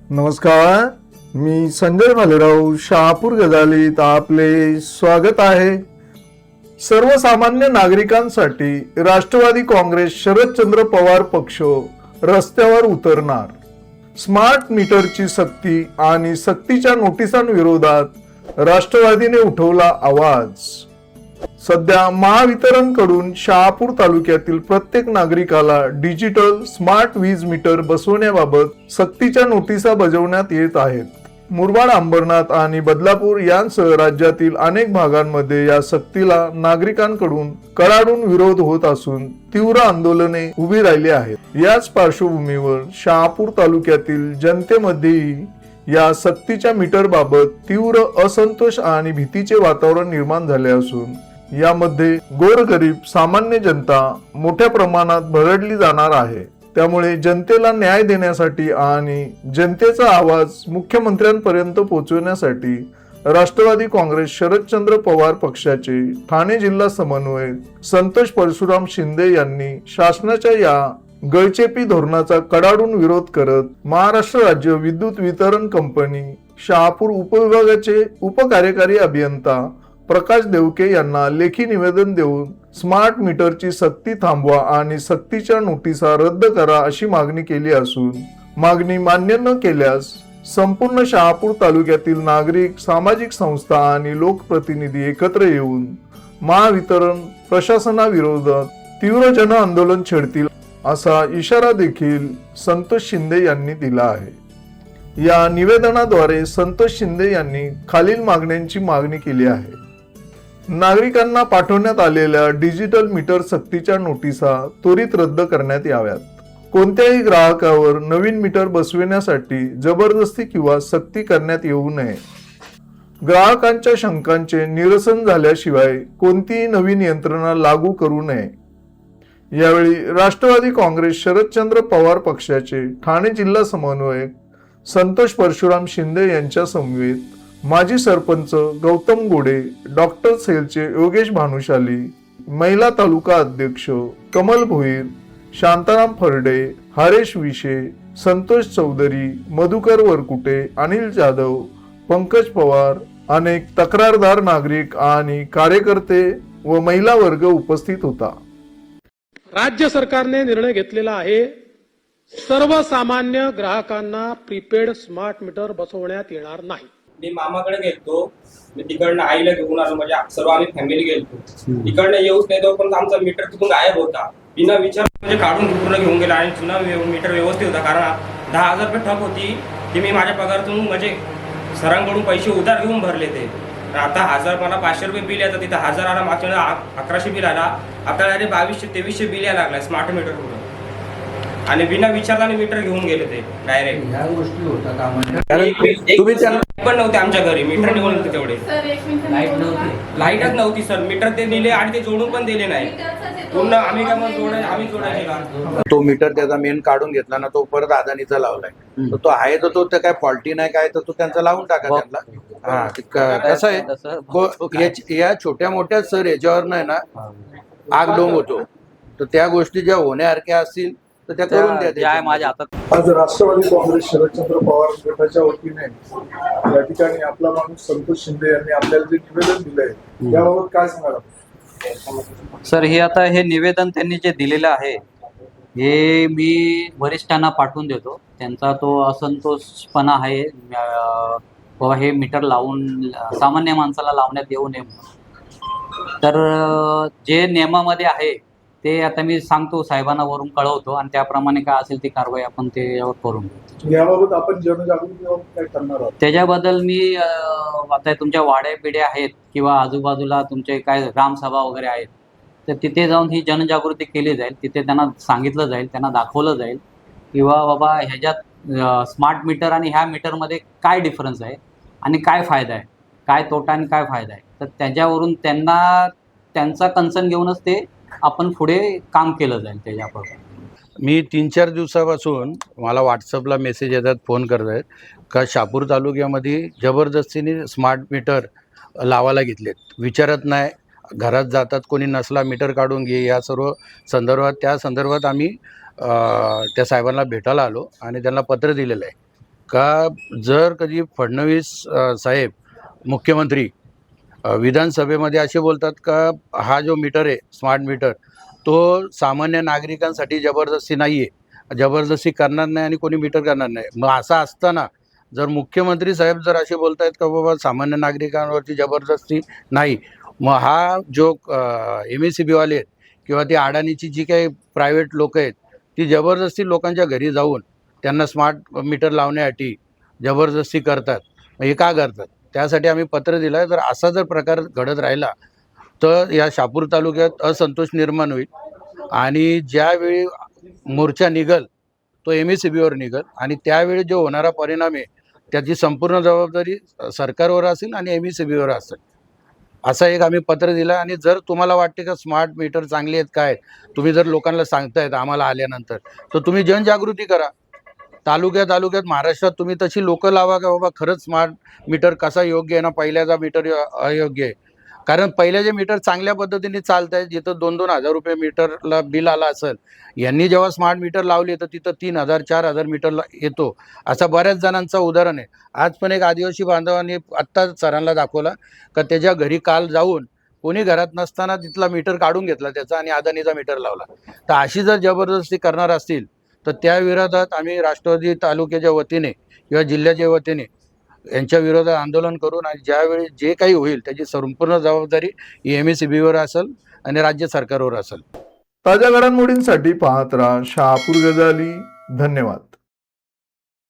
नमस्कार, मी संजय भालेराव शहापूर गजालीत आपले स्वागत आहे. सर्वसामान्य नागरिकांसाठी राष्ट्रवादी काँग्रेस शरदचंद्र पवार पक्ष रस्त्यावर उतरणार. स्मार्ट मीटरची सक्ती आणि सक्तीच्या नोटिसांविरोधात राष्ट्रवादीने उठवला आवाज. सध्या महावितरणकडून शहापूर तालुक्यातील प्रत्येक नागरिकाला डिजिटल स्मार्ट वीज मीटर बसवण्याबाबत सक्तीच्या नोटिसा बजावण्यात येत आहेत. मुरबाड, अंबरनाथ आणि बदलापूर यांसह राज्यातील अनेक भागांमध्ये या सक्तीला नागरिकांकडून कडाडून विरोध होत असून तीव्र आंदोलने उभी राहिली आहेत. याच पार्श्वभूमीवर शहापूर तालुक्यातील जनतेमध्येही या सक्तीच्या मीटर बाबत तीव्र असंतोष आणि भीतीचे वातावरण निर्माण झाले असून यामध्ये गोरगरीब सामान्य जनता मोठ्या प्रमाणात भरडली जाणार आहे. त्यामुळे जनतेला न्याय देण्यासाठी आणि जनतेचा आवाज मुख्यमंत्र्यांपर्यंत पोहोचवण्यासाठी राष्ट्रवादी काँग्रेस शरदचंद्र पवार पक्षाचे ठाणे जिल्हा समन्वयक संतोष परशुराम शिंदे यांनी शासनाच्या या गळचेपी धोरणाचा कडाडून विरोध करत महाराष्ट्र राज्य विद्युत वितरण कंपनी शहापूर उपविभागाचे उपकार्यकारी अभियंता प्रकाश देवके यांना लेखी निवेदन देऊन स्मार्ट मीटरची सक्ती थांबवा आणि सक्तीच्या नोटिसा रद्द करा अशी मागणी केली असून मागणी मान्य न केल्यास संपूर्ण शहापूर तालुक्यातील नागरिक, सामाजिक संस्था आणि लोकप्रतिनिधी एकत्र येऊन महावितरण प्रशासनाविरोधात तीव्र जन आंदोलन छेडतील असा इशारा देखील संतोष शिंदे यांनी दिला आहे. या निवेदनाद्वारे संतोष शिंदे यांनी खालील मागण्यांची मागणी केली आहे. नागरिकांना पाठवण्यात आलेल्या डिजिटल मीटर सक्तीच्या नोटिसा त्वरित रद्द करण्यात याव्यात. कोणत्याही ग्राहकावर नवीन मीटर बसविण्यासाठी जबरदस्ती किंवा सक्ती करण्यात येऊ नये. ग्राहकांच्या शंकांचे निरसन झाल्याशिवाय कोणतीही नवीन यंत्रणा लागू करू नये. यावेळी राष्ट्रवादी काँग्रेस शरदचंद्र पवार पक्षाचे ठाणे जिल्हा समन्वयक संतोष परशुराम शिंदे यांच्या समवेत माजी सरपंच गौतम गोडे, डॉक्टर सेलचे योगेश भानुशाली, महिला तालुका अध्यक्ष कमल भोईर, शांताराम फरडे, हरेश विशे, संतोष चौधरी, मधुकर वरकुटे, अनिल जाधव, पंकज पवार, अनेक तक्रारदार नागरिक आणि कार्यकर्ते व महिला वर्ग उपस्थित होता. राज्य सरकारने निर्णय घेतलेला आहे, सर्वसामान्य ग्राहकांना प्रीपेड स्मार्ट मीटर बसवण्यात येणार नाही. मी मामाकडे गेलतो, मी तिकडनं आईला घेऊन आलो, म्हणजे सर्व आम्ही फॅमिली गेलतो. तिकडनं येऊच नाही तो पण आमचा मीटर तिथून गायब होता. बिना विचार म्हणजे काढून पूर्ण घेऊन गेला आणि जुना मीटर व्यवस्थित होता. कारण 10,000 रुपये ठप होती ती मी माझ्या पगारातून म्हणजे सरांकडून पैसे उधार घेऊन भरले ते. आता 1000 मला 500 रुपये बिल येतं, तिथं 1000 आला, मागच्या 1100 बिल आला, आता डायरेक्ट 2200-2300 बिल यायला लागला स्मार्ट मीटर करून. आणि बिना विचारल्याने मीटर घेऊन गेले ते डायरेक्ट. ह्या गोष्टी होतात तुम्ही पण नव्हते आमच्या घरी, मीटर निघून होते तेवढे. लाईट नव्हती, लाईटच नव्हती सर. मीटर ते दिले आणि ते जोडून पण दिले नाही पूर्ण. आम्ही काय मग आम्ही जोडायला तो मीटर त्याचा मेन काढून घेतला ना, तो परत अदानीचा लावलाय. तो आहे तर तो काय फॉल्टी नाही काय तर तो त्यांचा लावून टाका त्यांना. हा, कसं आहे या छोट्या मोठ्या सर याच्यावर नाही ना आग डोंग होतो. तर त्या गोष्टी ज्या होण्यासारख्या असतील तर त्या करून द्या. माझ्या हातात. आज राष्ट्रवादी काँग्रेस शरदचंद्र पवार गटाच्या वतीने या ठिकाणी आपला माणूस संतोष शिंदे यांनी आपल्याला जे निवेदन दिलंय याबाबत काय सांगाल सर, हे निवेदन त्यांनी जे दिलेलं आहे हे मी वरिष्ठांना पाठवून देतो. त्यांचा तो असंतोषपणा आहे बाबा हे मीटर लावून सामान्य माणसाला लावण्यात येऊ नये. तर जे नियमामध्ये आहे ते आता मी सांगतो, साहेबांना वरून कळवतो आणि त्याप्रमाणे काय असेल ती कारवाई आपण त्याच्यावर करून घेऊ. याबाबत आपण जनजागृती काय करणार आहोत त्याच्याबद्दल मी आता तुमच्या वाड्या पिढ्या आहेत किंवा आजूबाजूला तुमचे काय ग्रामसभा वगैरे आहेत तर तिथे जाऊन ही जनजागृती केली जाईल. तिथे त्यांना सांगितलं जाईल, त्यांना दाखवलं जाईल किंवा बाबा ह्याच्यात स्मार्ट मीटर आणि ह्या मीटरमध्ये काय डिफरन्स आहे आणि काय फायदा आहे, काय तोटा आणि काय फायदा आहे. तर त्याच्यावरून त्यांचा कन्सर्न घेऊनच ते आपण पुढे काम केलं जाईल त्याच्याबरोबर. मी 3-4 दिवसापासून मला व्हॉट्सअपला मेसेज येतात, फोन करत आहेत का शहापूर तालुक्यामध्ये जबरदस्तीने स्मार्ट मीटर लावायला घेतलेत. विचारत नाही, घरात जातात, कोणी नसला मीटर काढून घे या सर्व संदर्भात. त्या संदर्भात आम्ही त्या साहेबांना भेटायला आलो आणि त्यांना पत्र दिलेलं आहे का जर कधी फडणवीस साहेब मुख्यमंत्री विधानसभेमध्ये असे बोलतात का हा जो मीटर आहे स्मार्ट मीटर तो सामान्य नागरिकांसाठी जबरदस्ती नाही आहे, जबरदस्ती करणार नाही आणि कोणी मीटर करणार नाही. मग असं असताना जर मुख्यमंत्री साहेब जर असे बोलतायत का बाबा सामान्य नागरिकांवरती जबरदस्ती नाही, मग हा जो MSEB वाले आहेत किंवा ती अडाणीची जी काही प्रायव्हेट लोक आहेत ती जबरदस्ती लोकांच्या घरी जाऊन त्यांना स्मार्ट मीटर लावण्यासाठी जबरदस्ती करतात. हे का करतात? त्यासाठी आम्ही पत्र दिलं आहे. जर असा जर प्रकार घडत राहिला तर या शहापूर तालुक्यात असंतोष निर्माण होईल आणि ज्यावेळी मोर्चा निघल तो MSEBवर निघल आणि त्यावेळी जो होणारा परिणाम आहे त्याची संपूर्ण जबाबदारी सरकारवर असेल आणि MSEBवर असेल. असा एक आम्ही पत्र दिलं. आणि जर तुम्हाला वाटते का स्मार्ट मीटर चांगले आहेत काय, तुम्ही जर लोकांना सांगतायत आम्हाला आल्यानंतर, तर तुम्ही जनजागृती करा. तालुक्यात महाराष्ट्रात तुम्ही तशी लोकं लावा का बाबा खरंच स्मार्ट मीटर कसा योग्य आहे ना पहिल्याचा मीटर अयोग्य आहे. कारण पहिल्याचे मीटर चांगल्या पद्धतीने चालत आहेत, जिथं 2-2 हजार रुपये मीटरला बिल आला असेल, यांनी जेव्हा स्मार्ट मीटर लावले तर तिथं 3,000-4,000 मीटरला येतो. असा बऱ्याच जणांचं उदाहरण आहे. आज पण एक आदिवासी बांधवांनी आत्ता सरांना दाखवला का त्याच्या घरी काल जाऊन कोणी घरात नसताना तिथला मीटर काढून घेतला त्याचा आणि अदानीचा मीटर लावला. तर अशी जर जबरदस्ती करणार असतील तर त्या विरोधात आम्ही राष्ट्रवादी तालुक्याच्या वतीने किंवा जिल्ह्याच्या वतीने यांच्या विरोधात आंदोलन करून आणि ज्यावेळी जे काही होईल त्याची संपूर्ण जबाबदारी MSEBवर असेल आणि राज्य सरकारवर असेल. ताज्या घडामोडींसाठी पाहत राहा शहापूर गजाली. धन्यवाद.